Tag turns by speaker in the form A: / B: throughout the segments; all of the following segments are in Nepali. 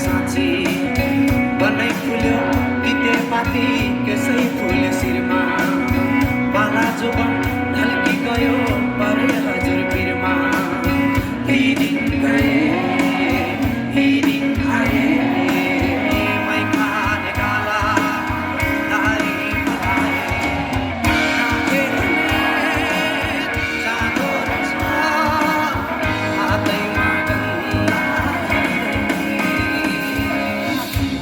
A: साँची बनै फुल्यो तितेपाती त्यसै फुल्यो शिरमा बाला जोबन ढल्की गयो परे हजुर पिरमा ती दिन गए ती दिन आए मै खाने गाला नारी बनाए नाथे जाँदो रहेछ हातैमा गन्दा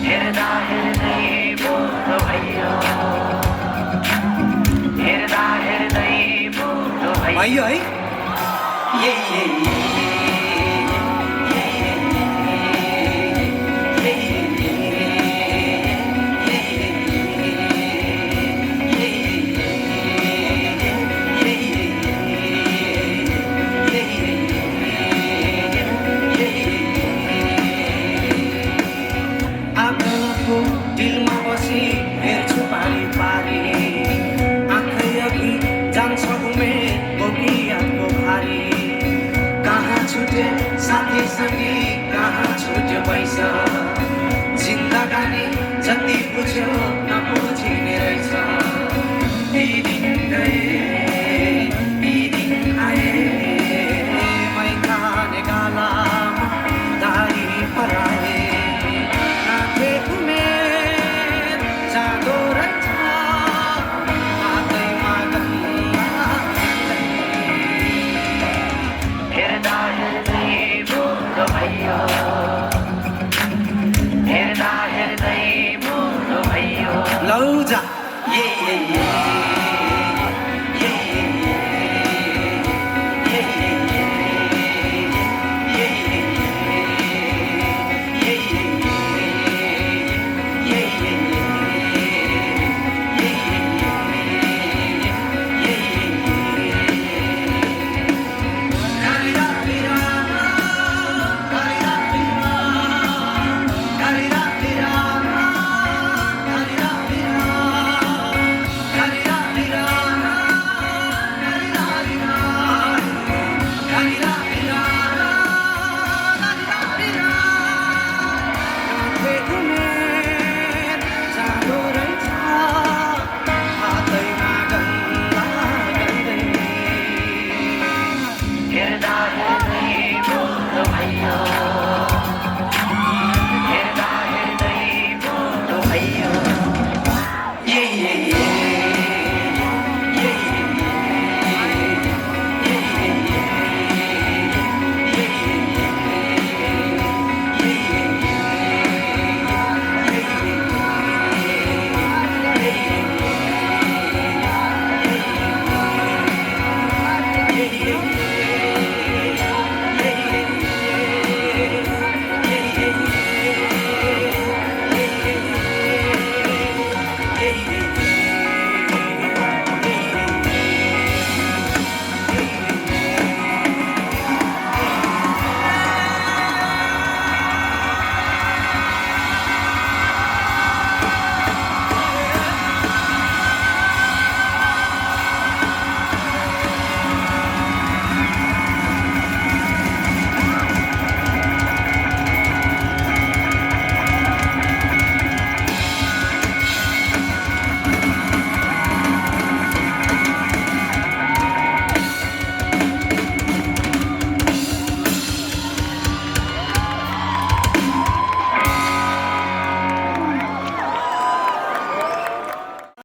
A: हेर्दा हेर्दै बुढो भइयो हेर्दा हेर्दै बुढो भइयो है आँगनको डिलमा बसी हेर्छु पारी पारी आँखै अघि जान्छ घुमे बोकी यादको भारी कहाँ छुट्यो साथी सङ्गी कहाँ छुट्यो पैसा जिन्दगानी जति